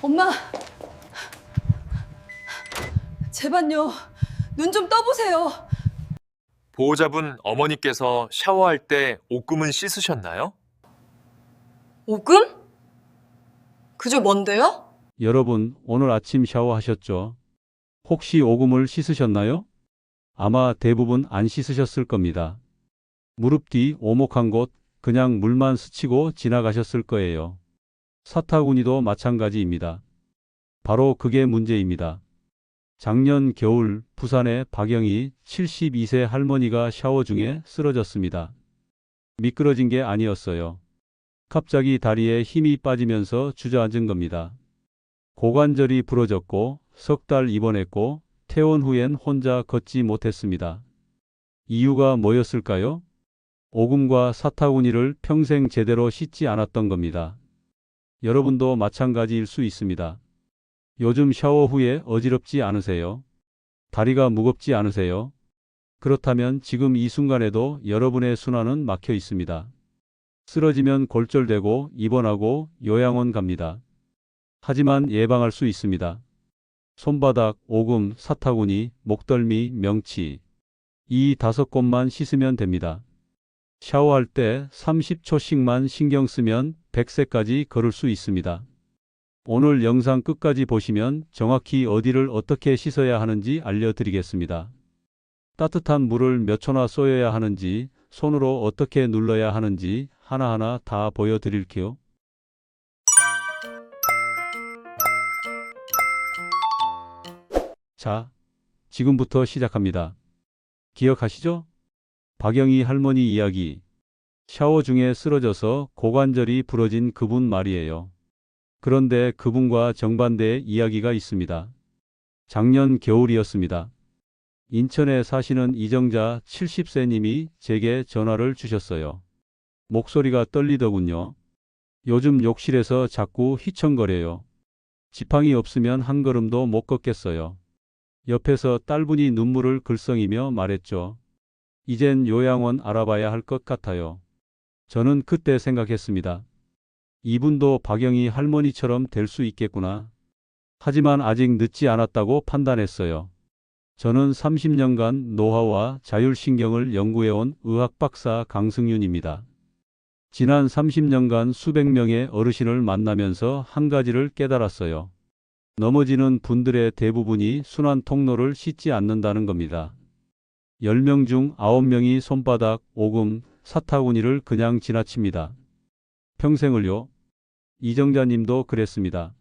엄마, 제발요. 눈 좀 떠보세요. 보호자분 어머니께서 샤워할 때 옷금은 씻으셨나요? 오금? 그게 뭔데요? 여러분, 오늘 아침 샤워하셨죠? 혹시 오금을 씻으셨나요? 아마 대부분 안 씻으셨을 겁니다. 무릎 뒤 오목한 곳, 그냥 물만 스치고 지나가셨을 거예요. 사타구니도 마찬가지입니다. 바로 그게 문제입니다. 작년 겨울 부산의 박영희 72세 할머니가 샤워 중에 쓰러졌습니다. 미끄러진 게 아니었어요. 갑자기 다리에 힘이 빠지면서 주저앉은 겁니다. 고관절이 부러졌고 석 달 입원했고 퇴원 후엔 혼자 걷지 못했습니다. 이유가 뭐였을까요? 오금과 사타구니를 평생 제대로 씻지 않았던 겁니다. 여러분도 마찬가지일 수 있습니다. 요즘 샤워 후에 어지럽지 않으세요? 다리가 무겁지 않으세요? 그렇다면 지금 이 순간에도 여러분의 순환은 막혀 있습니다. 쓰러지면 골절되고 입원하고 요양원 갑니다. 하지만 예방할 수 있습니다. 손바닥, 오금, 사타구니, 목덜미, 명치. 이 5곳만 씻으면 됩니다. 샤워할 때 30초씩만 신경 쓰면 100세까지 걸을 수 있습니다. 오늘 영상 끝까지 보시면 정확히 어디를 어떻게 씻어야 하는지 알려드리겠습니다. 따뜻한 물을 몇 초나 쏘여야 하는지, 손으로 어떻게 눌러야 하는지 하나하나 다 보여드릴게요. 자, 지금부터 시작합니다. 기억하시죠? 박영희 할머니 이야기. 샤워 중에 쓰러져서 고관절이 부러진 그분 말이에요. 그런데 그분과 정반대의 이야기가 있습니다. 작년 겨울이었습니다. 인천에 사시는 이정자 70세님이 제게 전화를 주셨어요. 목소리가 떨리더군요. 요즘 욕실에서 자꾸 휘청거려요. 지팡이 없으면 한 걸음도 못 걷겠어요. 옆에서 딸분이 눈물을 글썽이며 말했죠. 이젠 요양원 알아봐야 할 것 같아요. 저는 그때 생각했습니다. 이분도 박영희 할머니처럼 될 수 있겠구나. 하지만 아직 늦지 않았다고 판단했어요. 저는 30년간 노화와 자율신경을 연구해온 의학 박사 강승윤입니다. 지난 30년간 수백 명의 어르신을 만나면서 한 가지를 깨달았어요. 넘어지는 분들의 대부분이 순환 통로를 씻지 않는다는 겁니다. 10명 중 9명이 손바닥, 오금, 사타구니를 그냥 지나칩니다. 평생을요? 이정자님도 그랬습니다.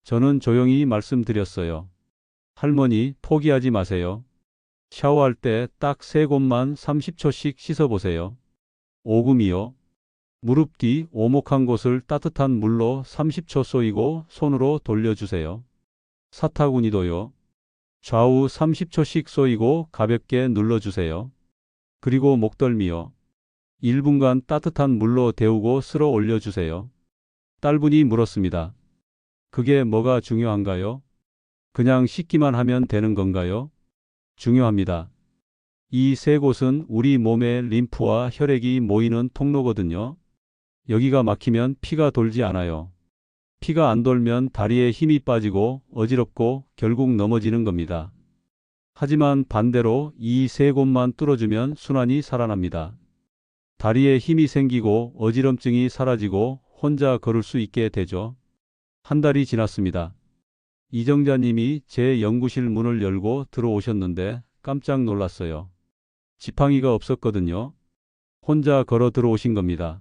저는 조용히 말씀드렸어요. 할머니, 포기하지 마세요. 샤워할 때 딱 3곳만 30초씩 씻어보세요. 오금이요. 무릎 뒤 오목한 곳을 따뜻한 물로 30초 쏘이고 손으로 돌려주세요. 사타구니도요. 좌우 30초씩 쏘이고 가볍게 눌러주세요. 그리고 목덜미요. 1분간 따뜻한 물로 데우고 쓸어 올려주세요. 딸분이 물었습니다. 그게 뭐가 중요한가요? 그냥 씻기만 하면 되는 건가요? 중요합니다. 이 3곳은 우리 몸의 림프와 혈액이 모이는 통로거든요. 여기가 막히면 피가 돌지 않아요. 피가 안 돌면 다리에 힘이 빠지고 어지럽고 결국 넘어지는 겁니다. 하지만 반대로 이 3곳만 뚫어주면 순환이 살아납니다. 다리에 힘이 생기고 어지럼증이 사라지고 혼자 걸을 수 있게 되죠. 한 달이 지났습니다. 이정자님이 제 연구실 문을 열고 들어오셨는데 깜짝 놀랐어요. 지팡이가 없었거든요. 혼자 걸어 들어오신 겁니다.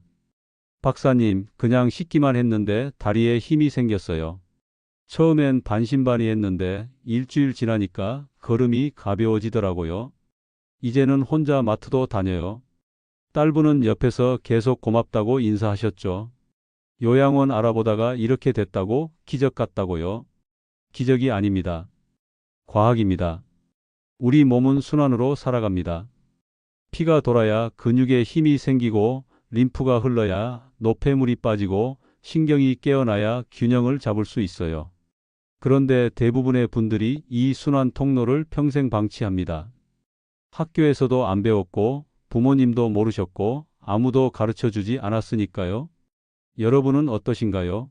박사님, 그냥 씻기만 했는데 다리에 힘이 생겼어요. 처음엔 반신반의했는데 일주일 지나니까 걸음이 가벼워지더라고요. 이제는 혼자 마트도 다녀요. 딸분은 옆에서 계속 고맙다고 인사하셨죠. 요양원 알아보다가 이렇게 됐다고 기적 같다고요. 기적이 아닙니다. 과학입니다. 우리 몸은 순환으로 살아갑니다. 피가 돌아야 근육에 힘이 생기고 림프가 흘러야 노폐물이 빠지고 신경이 깨어나야 균형을 잡을 수 있어요. 그런데 대부분의 분들이 이 순환 통로를 평생 방치합니다. 학교에서도 안 배웠고 부모님도 모르셨고 아무도 가르쳐 주지 않았으니까요. 여러분은 어떠신가요?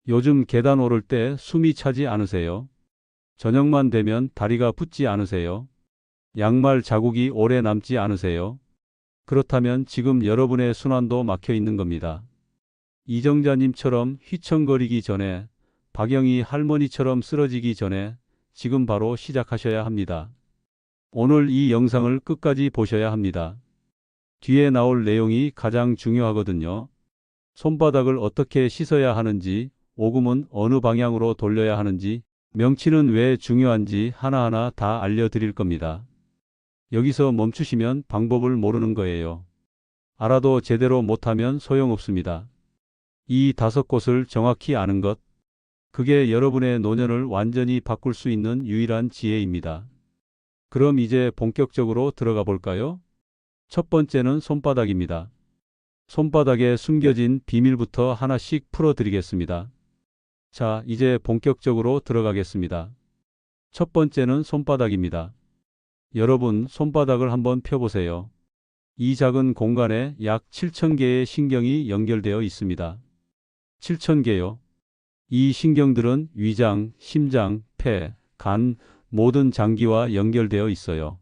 요즘 계단 오를 때 숨이 차지 않으세요? 저녁만 되면 다리가 붓지 않으세요? 양말 자국이 오래 남지 않으세요? 그렇다면 지금 여러분의 순환도 막혀 있는 겁니다. 이정자님처럼 휘청거리기 전에, 박영희 할머니처럼 쓰러지기 전에 지금 바로 시작하셔야 합니다. 오늘 이 영상을 끝까지 보셔야 합니다. 뒤에 나올 내용이 가장 중요하거든요. 손바닥을 어떻게 씻어야 하는지, 오금은 어느 방향으로 돌려야 하는지, 명치는 왜 중요한지 하나하나 다 알려드릴 겁니다. 여기서 멈추시면 방법을 모르는 거예요. 알아도 제대로 못하면 소용없습니다. 이 5곳을 정확히 아는 것, 그게 여러분의 노년을 완전히 바꿀 수 있는 유일한 지혜입니다. 그럼 이제 본격적으로 들어가 볼까요? 첫 번째는 손바닥입니다. 손바닥에 숨겨진 비밀부터 하나씩 풀어드리겠습니다. 자, 이제 본격적으로 들어가겠습니다. 첫 번째는 손바닥입니다. 여러분, 손바닥을 한번 펴보세요. 이 작은 공간에 약 7,000개의 신경이 연결되어 있습니다. 7,000개요. 이 신경들은 위장, 심장, 폐, 간, 모든 장기와 연결되어 있어요.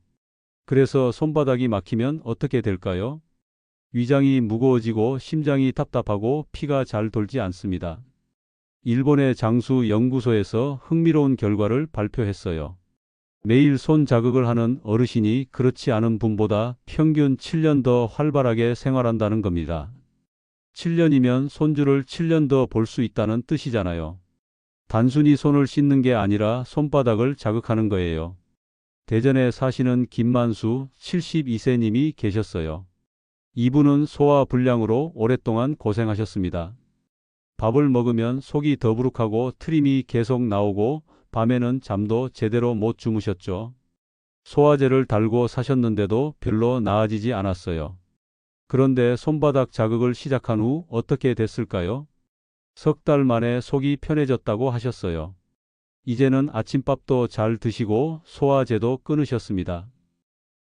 그래서 손바닥이 막히면 어떻게 될까요? 위장이 무거워지고 심장이 답답하고 피가 잘 돌지 않습니다. 일본의 장수 연구소에서 흥미로운 결과를 발표했어요. 매일 손 자극을 하는 어르신이 그렇지 않은 분보다 평균 7년 더 활발하게 생활한다는 겁니다. 7년이면 손주를 7년 더 볼 수 있다는 뜻이잖아요. 단순히 손을 씻는 게 아니라 손바닥을 자극하는 거예요. 대전에 사시는 김만수 72세님이 계셨어요. 이분은 소화 불량으로 오랫동안 고생하셨습니다. 밥을 먹으면 속이 더부룩하고 트림이 계속 나오고 밤에는 잠도 제대로 못 주무셨죠. 소화제를 달고 사셨는데도 별로 나아지지 않았어요. 그런데 손바닥 자극을 시작한 후 어떻게 됐을까요? 석 달 만에 속이 편해졌다고 하셨어요. 이제는 아침밥도 잘 드시고 소화제도 끊으셨습니다.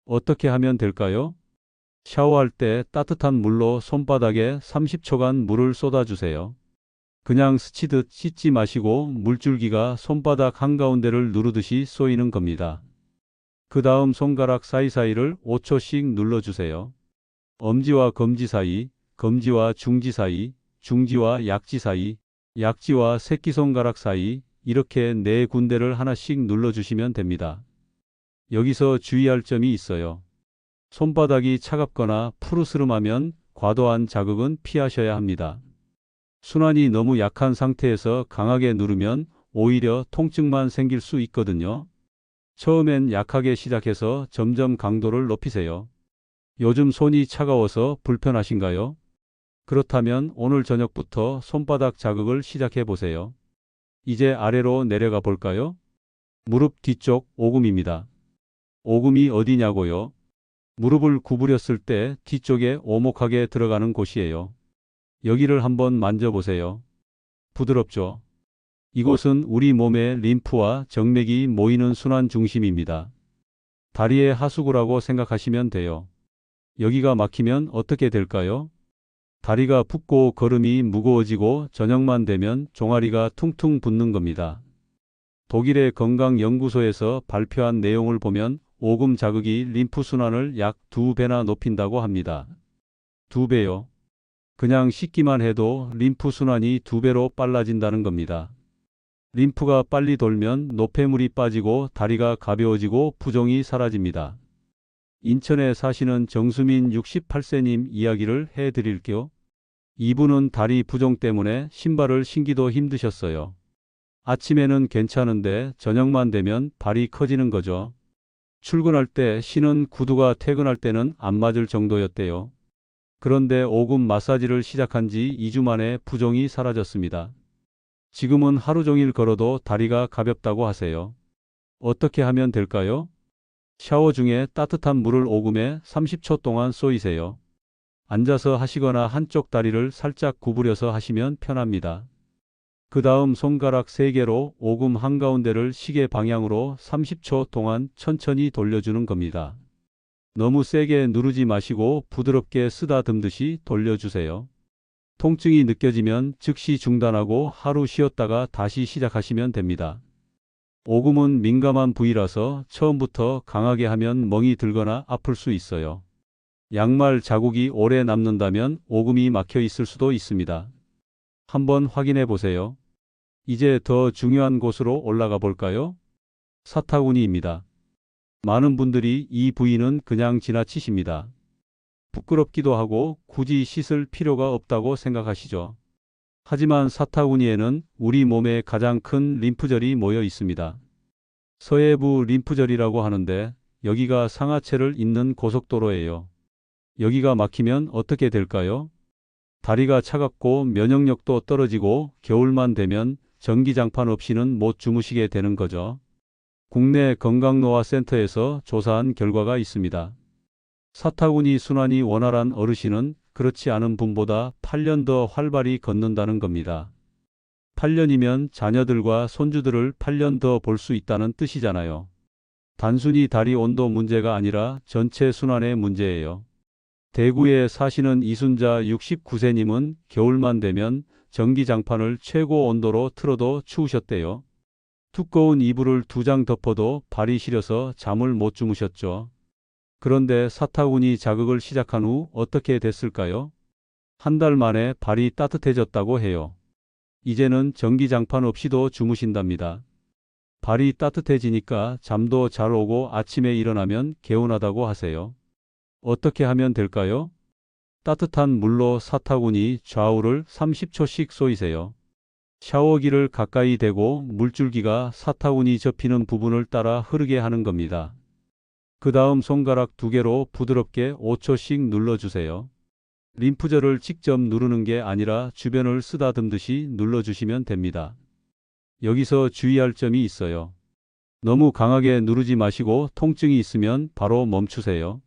어떻게 하면 될까요? 샤워할 때 따뜻한 물로 손바닥에 30초간 물을 쏟아주세요. 그냥 스치듯 씻지 마시고 물줄기가 손바닥 한가운데를 누르듯이 쏘이는 겁니다. 그 다음 손가락 사이사이를 5초씩 눌러주세요. 엄지와 검지 사이, 검지와 중지 사이, 중지와 약지 사이, 약지와 새끼손가락 사이, 이렇게 4군데를 하나씩 눌러주시면 됩니다. 여기서 주의할 점이 있어요. 손바닥이 차갑거나 푸르스름하면 과도한 자극은 피하셔야 합니다. 순환이 너무 약한 상태에서 강하게 누르면 오히려 통증만 생길 수 있거든요. 처음엔 약하게 시작해서 점점 강도를 높이세요. 요즘 손이 차가워서 불편하신가요? 그렇다면 오늘 저녁부터 손바닥 자극을 시작해 보세요. 이제 아래로 내려가 볼까요? 무릎 뒤쪽 오금입니다. 오금이 어디냐고요? 무릎을 구부렸을 때 뒤쪽에 오목하게 들어가는 곳이에요. 여기를 한번 만져보세요. 부드럽죠? 이곳은 우리 몸의 림프와 정맥이 모이는 순환 중심입니다. 다리의 하수구라고 생각하시면 돼요. 여기가 막히면 어떻게 될까요? 다리가 붓고 걸음이 무거워지고 저녁만 되면 종아리가 퉁퉁 붓는 겁니다. 독일의 건강연구소에서 발표한 내용을 보면 오금 자극이 림프 순환을 약 2배나 높인다고 합니다. 2배요. 그냥 씻기만 해도 림프 순환이 2배로 빨라진다는 겁니다. 림프가 빨리 돌면 노폐물이 빠지고 다리가 가벼워지고 부종이 사라집니다. 인천에 사시는 정수민 68세님 이야기를 해드릴게요. 이분은 다리 부종 때문에 신발을 신기도 힘드셨어요. 아침에는 괜찮은데 저녁만 되면 발이 커지는 거죠. 출근할 때 신은 구두가 퇴근할 때는 안 맞을 정도였대요. 그런데 오금 마사지를 시작한 지 2주 만에 부종이 사라졌습니다. 지금은 하루 종일 걸어도 다리가 가볍다고 하세요. 어떻게 하면 될까요? 샤워 중에 따뜻한 물을 오금에 30초 동안 쏘이세요. 앉아서 하시거나 한쪽 다리를 살짝 구부려서 하시면 편합니다. 그 다음 손가락 3개로 오금 한가운데를 시계 방향으로 30초 동안 천천히 돌려주는 겁니다. 너무 세게 누르지 마시고 부드럽게 쓰다듬듯이 돌려주세요. 통증이 느껴지면 즉시 중단하고 하루 쉬었다가 다시 시작하시면 됩니다. 오금은 민감한 부위라서 처음부터 강하게 하면 멍이 들거나 아플 수 있어요. 양말 자국이 오래 남는다면 오금이 막혀 있을 수도 있습니다. 한번 확인해 보세요. 이제 더 중요한 곳으로 올라가 볼까요? 사타구니입니다. 많은 분들이 이 부위는 그냥 지나치십니다. 부끄럽기도 하고 굳이 씻을 필요가 없다고 생각하시죠. 하지만 사타구니에는 우리 몸의 가장 큰 림프절이 모여 있습니다. 서해부 림프절이라고 하는데 여기가 상하체를 잇는 고속도로예요. 여기가 막히면 어떻게 될까요? 다리가 차갑고 면역력도 떨어지고 겨울만 되면 전기장판 없이는 못 주무시게 되는 거죠. 국내 건강노화센터에서 조사한 결과가 있습니다. 사타구니 순환이 원활한 어르신은 그렇지 않은 분보다 8년 더 활발히 걷는다는 겁니다. 8년이면 자녀들과 손주들을 8년 더 볼 수 있다는 뜻이잖아요. 단순히 다리 온도 문제가 아니라 전체 순환의 문제예요. 대구에 사시는 이순자 69세님은 겨울만 되면 전기장판을 최고 온도로 틀어도 추우셨대요. 두꺼운 이불을 2장 덮어도 발이 시려서 잠을 못 주무셨죠. 그런데 사타구니 자극을 시작한 후 어떻게 됐을까요? 한 달 만에 발이 따뜻해졌다고 해요. 이제는 전기장판 없이도 주무신답니다. 발이 따뜻해지니까 잠도 잘 오고 아침에 일어나면 개운하다고 하세요. 어떻게 하면 될까요? 따뜻한 물로 사타구니 좌우를 30초씩 쏘이세요. 샤워기를 가까이 대고 물줄기가 사타구니 접히는 부분을 따라 흐르게 하는 겁니다. 그 다음 손가락 2개로 부드럽게 5초씩 눌러주세요. 림프절을 직접 누르는 게 아니라 주변을 쓰다듬듯이 눌러주시면 됩니다. 여기서 주의할 점이 있어요. 너무 강하게 누르지 마시고 통증이 있으면 바로 멈추세요.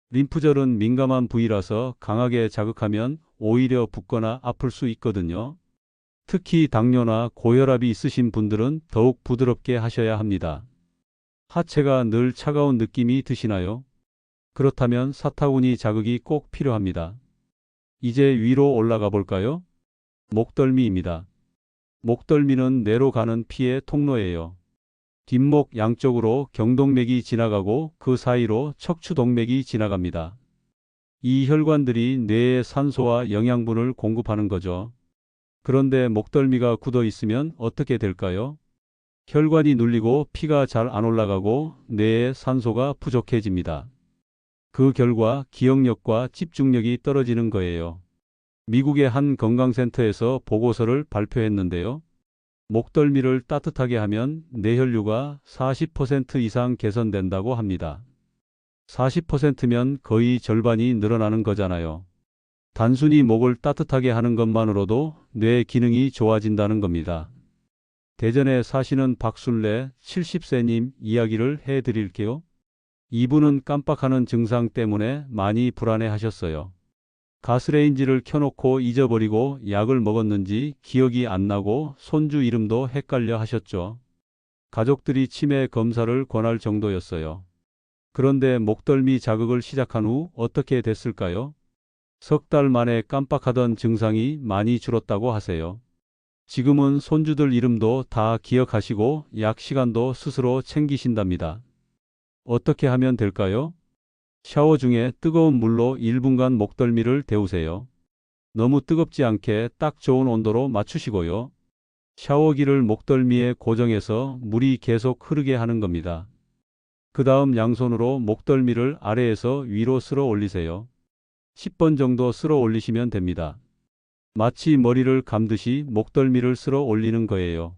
림프절은 민감한 부위라서 강하게 자극하면 오히려 붓거나 아플 수 있거든요. 특히 당뇨나 고혈압이 있으신 분들은 더욱 부드럽게 하셔야 합니다. 하체가 늘 차가운 느낌이 드시나요? 그렇다면 사타구니 자극이 꼭 필요합니다. 이제 위로 올라가 볼까요? 목덜미입니다. 목덜미는 뇌로 가는 피의 통로예요. 뒷목 양쪽으로 경동맥이 지나가고 그 사이로 척추동맥이 지나갑니다. 이 혈관들이 뇌에 산소와 영양분을 공급하는 거죠. 그런데 목덜미가 굳어 있으면 어떻게 될까요? 혈관이 눌리고 피가 잘 안 올라가고 뇌에 산소가 부족해집니다. 그 결과 기억력과 집중력이 떨어지는 거예요. 미국의 한 건강센터에서 보고서를 발표했는데요. 목덜미를 따뜻하게 하면 뇌혈류가 40% 이상 개선된다고 합니다. 40%면 거의 절반이 늘어나는 거잖아요. 단순히 목을 따뜻하게 하는 것만으로도 뇌 기능이 좋아진다는 겁니다. 대전에 사시는 박순래 70세님 이야기를 해드릴게요. 이분은 깜빡하는 증상 때문에 많이 불안해 하셨어요. 가스레인지를 켜놓고 잊어버리고 약을 먹었는지 기억이 안 나고 손주 이름도 헷갈려 하셨죠. 가족들이 치매 검사를 권할 정도였어요. 그런데 목덜미 자극을 시작한 후 어떻게 됐을까요? 석 달 만에 깜빡하던 증상이 많이 줄었다고 하세요. 지금은 손주들 이름도 다 기억하시고 약 시간도 스스로 챙기신답니다. 어떻게 하면 될까요? 샤워 중에 뜨거운 물로 1분간 목덜미를 데우세요. 너무 뜨겁지 않게 딱 좋은 온도로 맞추시고요. 샤워기를 목덜미에 고정해서 물이 계속 흐르게 하는 겁니다. 그 다음 양손으로 목덜미를 아래에서 위로 쓸어 올리세요. 10번 정도 쓸어 올리시면 됩니다. 마치 머리를 감듯이 목덜미를 쓸어 올리는 거예요.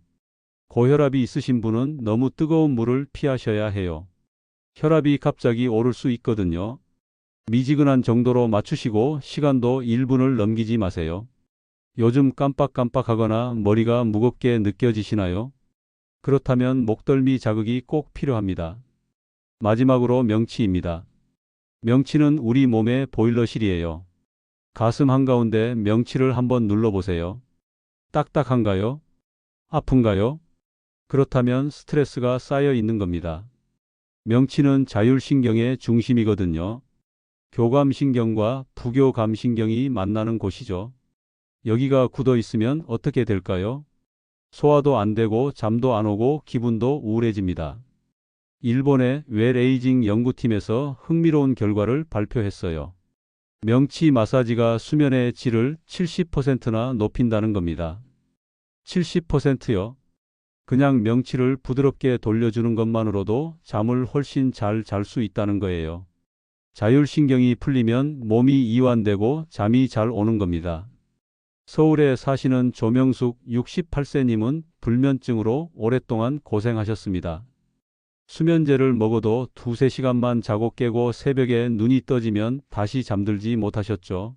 고혈압이 있으신 분은 너무 뜨거운 물을 피하셔야 해요. 혈압이 갑자기 오를 수 있거든요. 미지근한 정도로 맞추시고 시간도 1분을 넘기지 마세요. 요즘 깜빡깜빡하거나 머리가 무겁게 느껴지시나요? 그렇다면 목덜미 자극이 꼭 필요합니다. 마지막으로 명치입니다. 명치는 우리 몸의 보일러실이에요. 가슴 한가운데 명치를 한번 눌러보세요. 딱딱한가요? 아픈가요? 그렇다면 스트레스가 쌓여 있는 겁니다. 명치는 자율신경의 중심이거든요. 교감신경과 부교감신경이 만나는 곳이죠. 여기가 굳어 있으면 어떻게 될까요? 소화도 안 되고 잠도 안 오고 기분도 우울해집니다. 일본의 웰에이징 연구팀에서 흥미로운 결과를 발표했어요. 명치 마사지가 수면의 질을 70%나 높인다는 겁니다. 70%요? 그냥 명치를 부드럽게 돌려주는 것만으로도 잠을 훨씬 잘 잘 수 있다는 거예요. 자율신경이 풀리면 몸이 이완되고 잠이 잘 오는 겁니다. 서울에 사시는 조명숙 68세님은 불면증으로 오랫동안 고생하셨습니다. 수면제를 먹어도 2~3시간만 자고 깨고 새벽에 눈이 떠지면 다시 잠들지 못하셨죠.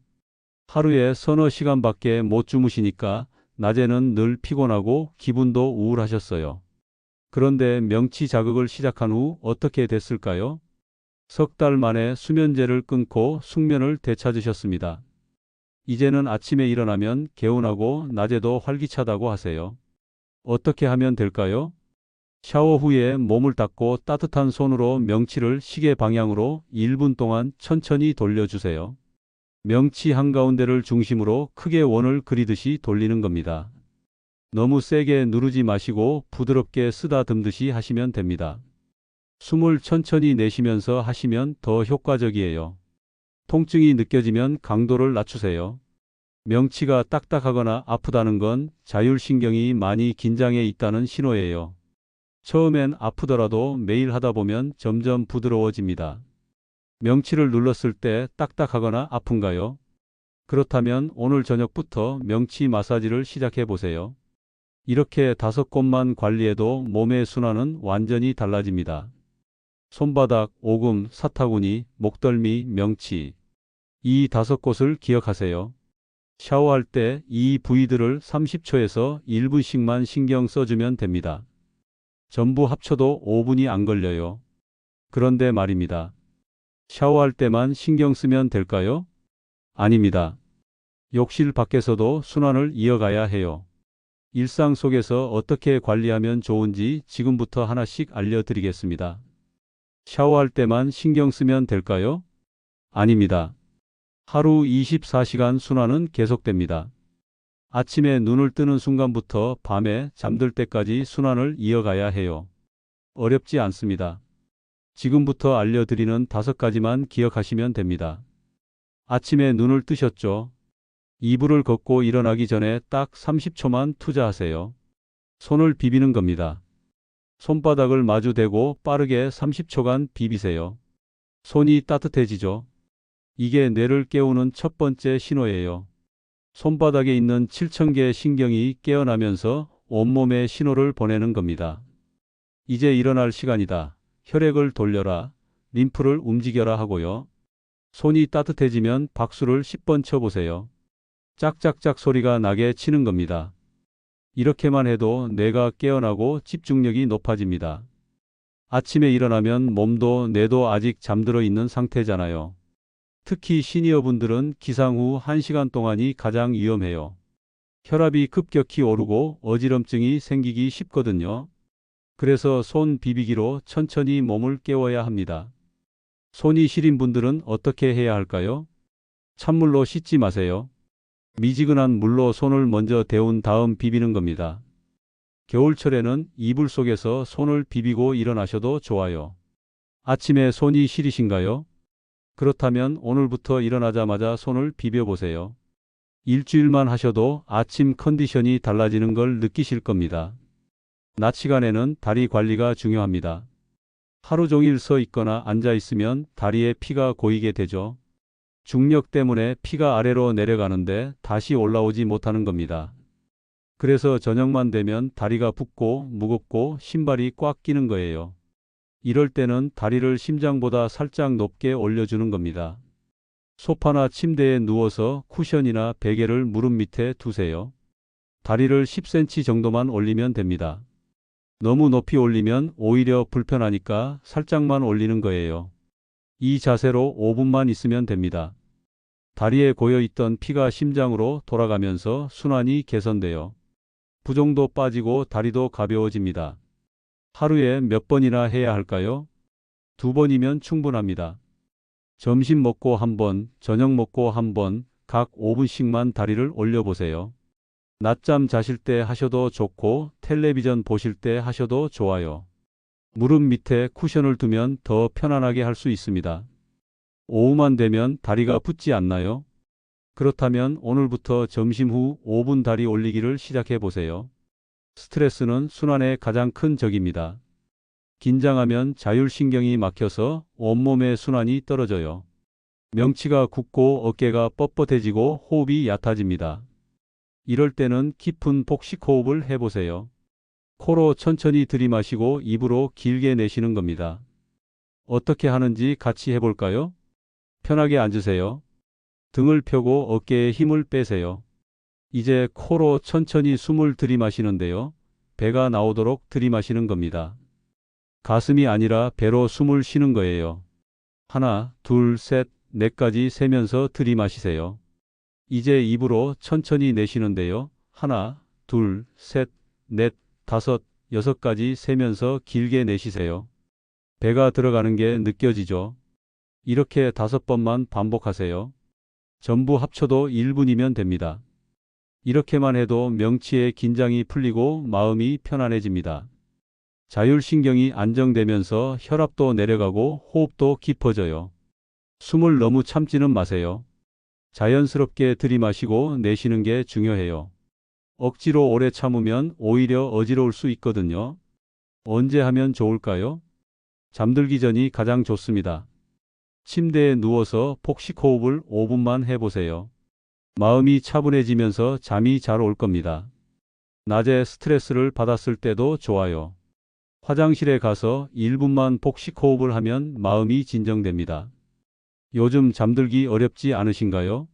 하루에 서너 시간밖에 못 주무시니까 낮에는 늘 피곤하고 기분도 우울하셨어요. 그런데 명치 자극을 시작한 후 어떻게 됐을까요? 석 달 만에 수면제를 끊고 숙면을 되찾으셨습니다. 이제는 아침에 일어나면 개운하고 낮에도 활기차다고 하세요. 어떻게 하면 될까요? 샤워 후에 몸을 닦고 따뜻한 손으로 명치를 시계 방향으로 1분 동안 천천히 돌려주세요. 명치 한가운데를 중심으로 크게 원을 그리듯이 돌리는 겁니다. 너무 세게 누르지 마시고 부드럽게 쓰다듬듯이 하시면 됩니다. 숨을 천천히 내쉬면서 하시면 더 효과적이에요. 통증이 느껴지면 강도를 낮추세요. 명치가 딱딱하거나 아프다는 건 자율신경이 많이 긴장해 있다는 신호예요. 처음엔 아프더라도 매일 하다 보면 점점 부드러워집니다. 명치를 눌렀을 때 딱딱하거나 아픈가요? 그렇다면 오늘 저녁부터 명치 마사지를 시작해 보세요. 이렇게 5곳만 관리해도 몸의 순환은 완전히 달라집니다. 손바닥, 오금, 사타구니, 목덜미, 명치. 이 5곳을 기억하세요. 샤워할 때 이 부위들을 30초에서 1분씩만 신경 써주면 됩니다. 전부 합쳐도 5분이 안 걸려요. 그런데 말입니다. 샤워할 때만 신경 쓰면 될까요? 아닙니다. 욕실 밖에서도 순환을 이어가야 해요. 일상 속에서 어떻게 관리하면 좋은지 지금부터 하나씩 알려드리겠습니다. 샤워할 때만 신경 쓰면 될까요? 아닙니다. 하루 24시간 순환은 계속됩니다. 아침에 눈을 뜨는 순간부터 밤에 잠들 때까지 순환을 이어가야 해요. 어렵지 않습니다. 지금부터 알려드리는 5가지만 기억하시면 됩니다. 아침에 눈을 뜨셨죠? 이불을 걷고 일어나기 전에 딱 30초만 투자하세요. 손을 비비는 겁니다. 손바닥을 마주 대고 빠르게 30초간 비비세요. 손이 따뜻해지죠? 이게 뇌를 깨우는 첫 번째 신호예요. 손바닥에 있는 7,000개의 신경이 깨어나면서 온몸에 신호를 보내는 겁니다. 이제 일어날 시간이다. 혈액을 돌려라. 림프를 움직여라 하고요. 손이 따뜻해지면 박수를 10번 쳐보세요. 짝짝짝 소리가 나게 치는 겁니다. 이렇게만 해도 뇌가 깨어나고 집중력이 높아집니다. 아침에 일어나면 몸도 뇌도 아직 잠들어 있는 상태잖아요. 특히 시니어분들은 기상 후 1시간 동안이 가장 위험해요. 혈압이 급격히 오르고 어지럼증이 생기기 쉽거든요. 그래서 손 비비기로 천천히 몸을 깨워야 합니다. 손이 시린 분들은 어떻게 해야 할까요? 찬물로 씻지 마세요. 미지근한 물로 손을 먼저 데운 다음 비비는 겁니다. 겨울철에는 이불 속에서 손을 비비고 일어나셔도 좋아요. 아침에 손이 시리신가요? 그렇다면 오늘부터 일어나자마자 손을 비벼보세요. 일주일만 하셔도 아침 컨디션이 달라지는 걸 느끼실 겁니다. 낮 시간에는 다리 관리가 중요합니다. 하루 종일 서 있거나 앉아 있으면 다리에 피가 고이게 되죠. 중력 때문에 피가 아래로 내려가는데 다시 올라오지 못하는 겁니다. 그래서 저녁만 되면 다리가 붓고 무겁고 신발이 꽉 끼는 거예요. 이럴 때는 다리를 심장보다 살짝 높게 올려주는 겁니다. 소파나 침대에 누워서 쿠션이나 베개를 무릎 밑에 두세요. 다리를 10cm 정도만 올리면 됩니다. 너무 높이 올리면 오히려 불편하니까 살짝만 올리는 거예요. 이 자세로 5분만 있으면 됩니다. 다리에 고여있던 피가 심장으로 돌아가면서 순환이 개선돼요. 부종도 빠지고 다리도 가벼워집니다. 하루에 몇 번이나 해야 할까요? 2번이면 충분합니다. 점심 먹고 1번, 저녁 먹고 1번, 각 5분씩만 다리를 올려보세요. 낮잠 자실 때 하셔도 좋고 텔레비전 보실 때 하셔도 좋아요. 무릎 밑에 쿠션을 두면 더 편안하게 할 수 있습니다. 오후만 되면 다리가 붓지 않나요? 그렇다면 오늘부터 점심 후 5분 다리 올리기를 시작해 보세요. 스트레스는 순환의 가장 큰 적입니다. 긴장하면 자율신경이 막혀서 온몸의 순환이 떨어져요. 명치가 굳고 어깨가 뻣뻣해지고 호흡이 얕아집니다. 이럴 때는 깊은 복식 호흡을 해보세요. 코로 천천히 들이마시고 입으로 길게 내쉬는 겁니다. 어떻게 하는지 같이 해볼까요? 편하게 앉으세요. 등을 펴고 어깨에 힘을 빼세요. 이제 코로 천천히 숨을 들이마시는데요. 배가 나오도록 들이마시는 겁니다. 가슴이 아니라 배로 숨을 쉬는 거예요. 하나, 둘, 셋, 넷까지 세면서 들이마시세요. 이제 입으로 천천히 내쉬는데요. 하나, 둘, 셋, 넷, 다섯, 여섯까지 세면서 길게 내쉬세요. 배가 들어가는 게 느껴지죠? 이렇게 5번만 반복하세요. 전부 합쳐도 1분이면 됩니다. 이렇게만 해도 명치의 긴장이 풀리고 마음이 편안해집니다. 자율신경이 안정되면서 혈압도 내려가고 호흡도 깊어져요. 숨을 너무 참지는 마세요. 자연스럽게 들이마시고 내쉬는 게 중요해요. 억지로 오래 참으면 오히려 어지러울 수 있거든요. 언제 하면 좋을까요? 잠들기 전이 가장 좋습니다. 침대에 누워서 복식 호흡을 5분만 해보세요. 마음이 차분해지면서 잠이 잘 올 겁니다. 낮에 스트레스를 받았을 때도 좋아요. 화장실에 가서 1분만 복식 호흡을 하면 마음이 진정됩니다. 요즘 잠들기 어렵지 않으신가요?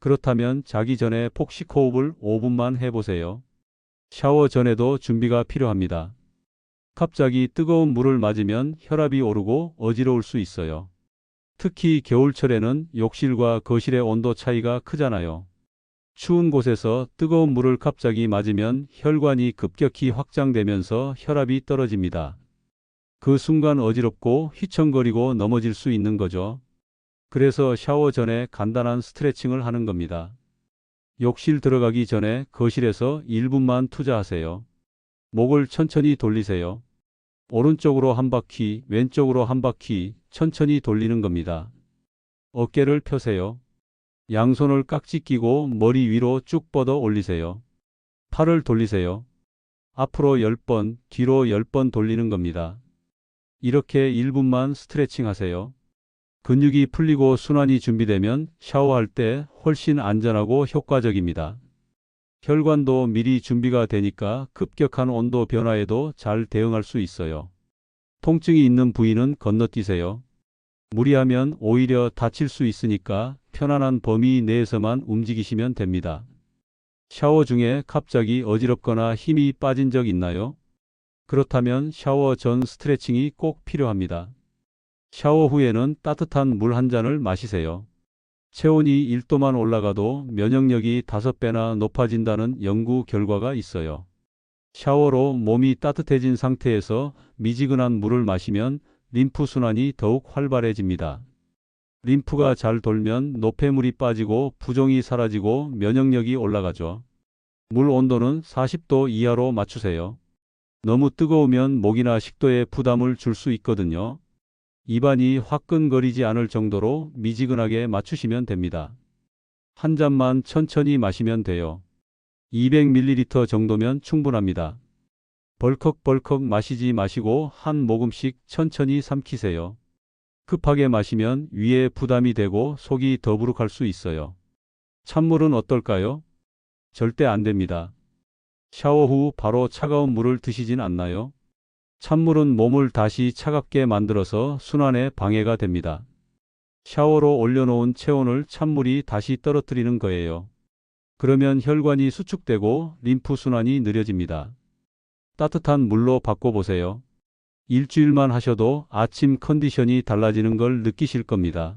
그렇다면 자기 전에 복식 호흡을 5분만 해보세요. 샤워 전에도 준비가 필요합니다. 갑자기 뜨거운 물을 맞으면 혈압이 오르고 어지러울 수 있어요. 특히 겨울철에는 욕실과 거실의 온도 차이가 크잖아요. 추운 곳에서 뜨거운 물을 갑자기 맞으면 혈관이 급격히 확장되면서 혈압이 떨어집니다. 그 순간 어지럽고 휘청거리고 넘어질 수 있는 거죠. 그래서 샤워 전에 간단한 스트레칭을 하는 겁니다. 욕실 들어가기 전에 거실에서 1분만 투자하세요. 목을 천천히 돌리세요. 오른쪽으로 한 바퀴, 왼쪽으로 한 바퀴 천천히 돌리는 겁니다. 어깨를 펴세요. 양손을 깍지 끼고 머리 위로 쭉 뻗어 올리세요. 팔을 돌리세요. 앞으로 10번, 뒤로 10번 돌리는 겁니다. 이렇게 1분만 스트레칭 하세요. 근육이 풀리고 순환이 준비되면 샤워할 때 훨씬 안전하고 효과적입니다. 혈관도 미리 준비가 되니까 급격한 온도 변화에도 잘 대응할 수 있어요. 통증이 있는 부위는 건너뛰세요. 무리하면 오히려 다칠 수 있으니까 편안한 범위 내에서만 움직이시면 됩니다. 샤워 중에 갑자기 어지럽거나 힘이 빠진 적 있나요? 그렇다면 샤워 전 스트레칭이 꼭 필요합니다. 샤워 후에는 따뜻한 물 한 잔을 마시세요. 체온이 1도만 올라가도 면역력이 5배나 높아진다는 연구 결과가 있어요. 샤워로 몸이 따뜻해진 상태에서 미지근한 물을 마시면 림프 순환이 더욱 활발해집니다. 림프가 잘 돌면 노폐물이 빠지고 부종이 사라지고 면역력이 올라가죠. 물 온도는 40도 이하로 맞추세요. 너무 뜨거우면 목이나 식도에 부담을 줄 수 있거든요. 입안이 화끈거리지 않을 정도로 미지근하게 맞추시면 됩니다. 한 잔만 천천히 마시면 돼요. 200ml 정도면 충분합니다. 벌컥벌컥 마시지 마시고 한 모금씩 천천히 삼키세요. 급하게 마시면 위에 부담이 되고 속이 더부룩할 수 있어요. 찬물은 어떨까요? 절대 안 됩니다. 샤워 후 바로 차가운 물을 드시진 않나요? 찬물은 몸을 다시 차갑게 만들어서 순환에 방해가 됩니다. 샤워로 올려놓은 체온을 찬물이 다시 떨어뜨리는 거예요. 그러면 혈관이 수축되고 림프 순환이 느려집니다. 따뜻한 물로 바꿔보세요. 일주일만 하셔도 아침 컨디션이 달라지는 걸 느끼실 겁니다.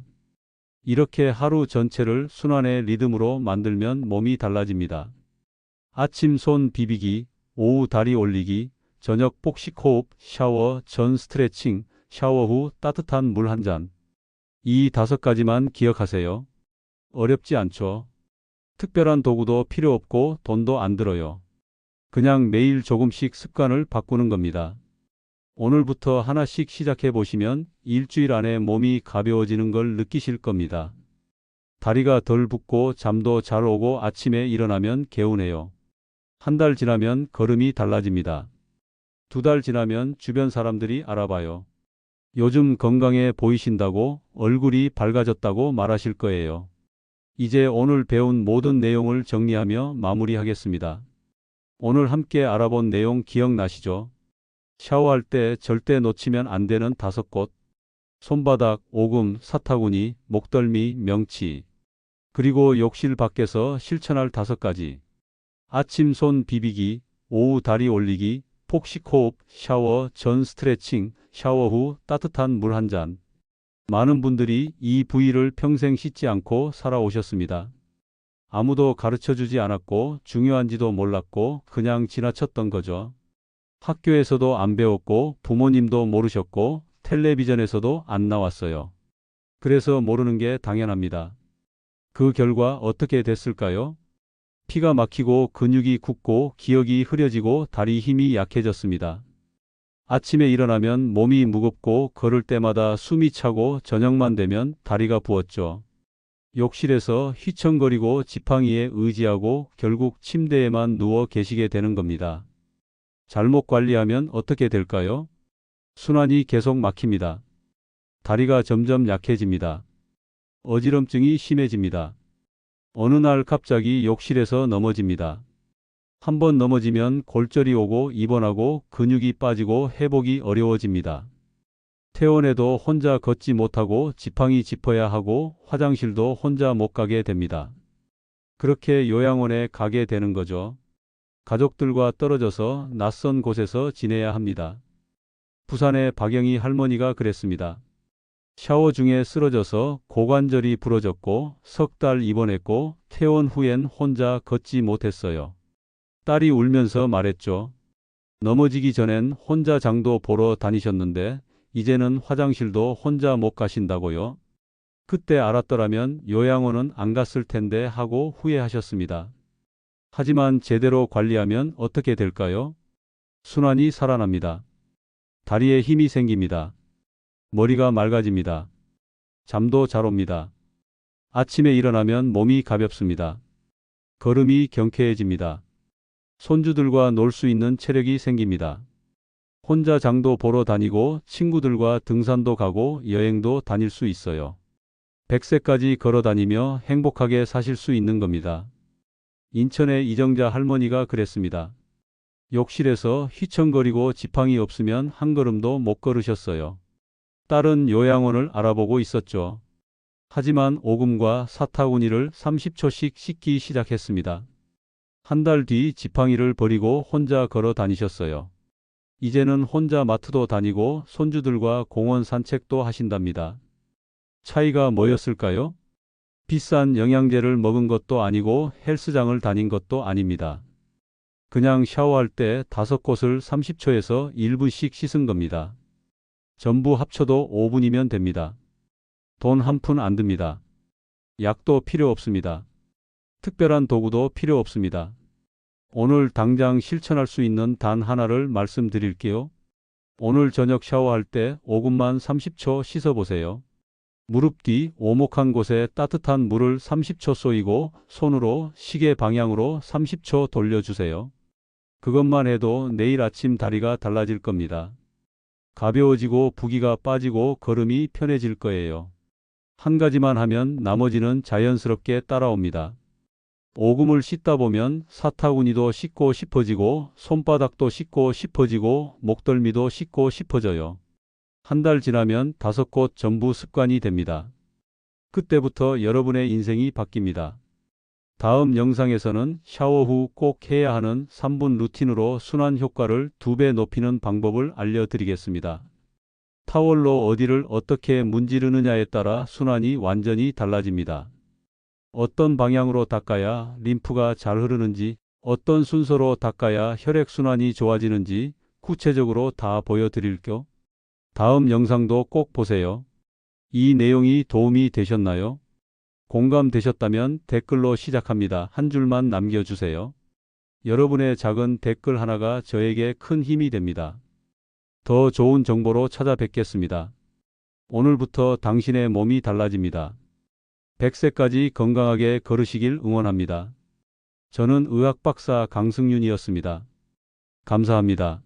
이렇게 하루 전체를 순환의 리듬으로 만들면 몸이 달라집니다. 아침 손 비비기, 오후 다리 올리기, 저녁 복식 호흡, 샤워 전 스트레칭, 샤워 후 따뜻한 물 한 잔. 이 5가지만 기억하세요. 어렵지 않죠. 특별한 도구도 필요 없고 돈도 안 들어요. 그냥 매일 조금씩 습관을 바꾸는 겁니다. 오늘부터 하나씩 시작해 보시면 일주일 안에 몸이 가벼워지는 걸 느끼실 겁니다. 다리가 덜 붓고 잠도 잘 오고 아침에 일어나면 개운해요. 한 달 지나면 걸음이 달라집니다. 2달 지나면 주변 사람들이 알아봐요. 요즘 건강해 보이신다고, 얼굴이 밝아졌다고 말하실 거예요. 이제 오늘 배운 모든 내용을 정리하며 마무리하겠습니다. 오늘 함께 알아본 내용 기억나시죠? 샤워할 때 절대 놓치면 안 되는 5곳. 손바닥, 오금, 사타구니, 목덜미, 명치. 그리고 욕실 밖에서 실천할 5가지. 아침 손 비비기, 오후 다리 올리기, 폭식 호흡, 샤워 전 스트레칭, 샤워 후 따뜻한 물 한 잔. 많은 분들이 이 부위를 평생 씻지 않고 살아오셨습니다. 아무도 가르쳐 주지 않았고 중요한지도 몰랐고 그냥 지나쳤던 거죠. 학교에서도 안 배웠고 부모님도 모르셨고 텔레비전에서도 안 나왔어요. 그래서 모르는 게 당연합니다. 그 결과 어떻게 됐을까요? 피가 막히고 근육이 굳고 기억이 흐려지고 다리 힘이 약해졌습니다. 아침에 일어나면 몸이 무겁고 걸을 때마다 숨이 차고 저녁만 되면 다리가 부었죠. 욕실에서 휘청거리고 지팡이에 의지하고 결국 침대에만 누워 계시게 되는 겁니다. 잘못 관리하면 어떻게 될까요? 순환이 계속 막힙니다. 다리가 점점 약해집니다. 어지럼증이 심해집니다. 어느 날 갑자기 욕실에서 넘어집니다. 한번 넘어지면 골절이 오고 입원하고 근육이 빠지고 회복이 어려워집니다. 퇴원해도 혼자 걷지 못하고 지팡이 짚어야 하고 화장실도 혼자 못 가게 됩니다. 그렇게 요양원에 가게 되는 거죠. 가족들과 떨어져서 낯선 곳에서 지내야 합니다. 부산의 박영희 할머니가 그랬습니다. 샤워 중에 쓰러져서 고관절이 부러졌고 3달 입원했고 퇴원 후엔 혼자 걷지 못했어요. 딸이 울면서 말했죠. 넘어지기 전엔 혼자 장도 보러 다니셨는데 이제는 화장실도 혼자 못 가신다고요? 그때 알았더라면 요양원은 안 갔을 텐데 하고 후회하셨습니다. 하지만 제대로 관리하면 어떻게 될까요? 순환이 살아납니다. 다리에 힘이 생깁니다. 머리가 맑아집니다. 잠도 잘 옵니다. 아침에 일어나면 몸이 가볍습니다. 걸음이 경쾌해집니다. 손주들과 놀 수 있는 체력이 생깁니다. 혼자 장도 보러 다니고 친구들과 등산도 가고 여행도 다닐 수 있어요. 100세까지 걸어 다니며 행복하게 사실 수 있는 겁니다. 인천의 이정자 할머니가 그랬습니다. 욕실에서 휘청거리고 지팡이 없으면 한 걸음도 못 걸으셨어요. 딸은 요양원을 알아보고 있었죠. 하지만 오금과 사타구니를 30초씩 씻기 시작했습니다. 한 달 뒤 지팡이를 버리고 혼자 걸어 다니셨어요. 이제는 혼자 마트도 다니고 손주들과 공원 산책도 하신답니다. 차이가 뭐였을까요? 비싼 영양제를 먹은 것도 아니고 헬스장을 다닌 것도 아닙니다. 그냥 샤워할 때 5곳을 30초에서 1분씩 씻은 겁니다. 전부 합쳐도 5분이면 됩니다. 돈 한 푼 안 듭니다. 약도 필요 없습니다. 특별한 도구도 필요 없습니다. 오늘 당장 실천할 수 있는 단 하나를 말씀드릴게요. 오늘 저녁 샤워할 때 오금만 30초 씻어보세요. 무릎 뒤 오목한 곳에 따뜻한 물을 30초 쏘이고 손으로 시계 방향으로 30초 돌려주세요. 그것만 해도 내일 아침 다리가 달라질 겁니다. 가벼워지고 부기가 빠지고 걸음이 편해질 거예요. 한 가지만 하면 나머지는 자연스럽게 따라옵니다. 오금을 씻다 보면 사타구니도 씻고 싶어지고 손바닥도 씻고 싶어지고 목덜미도 씻고 싶어져요. 한 달 지나면 5곳 전부 습관이 됩니다. 그때부터 여러분의 인생이 바뀝니다. 다음 영상에서는 샤워 후 꼭 해야 하는 3분 루틴으로 순환 효과를 2배 높이는 방법을 알려드리겠습니다. 타월로 어디를 어떻게 문지르느냐에 따라 순환이 완전히 달라집니다. 어떤 방향으로 닦아야 림프가 잘 흐르는지, 어떤 순서로 닦아야 혈액순환이 좋아지는지 구체적으로 다 보여드릴게요. 다음 영상도 꼭 보세요. 이 내용이 도움이 되셨나요? 공감되셨다면 댓글로 시작합니다. 한 줄만 남겨주세요. 여러분의 작은 댓글 하나가 저에게 큰 힘이 됩니다. 더 좋은 정보로 찾아뵙겠습니다. 오늘부터 당신의 몸이 달라집니다. 100세까지 건강하게 걸으시길 응원합니다. 저는 의학 박사 강승윤이었습니다. 감사합니다.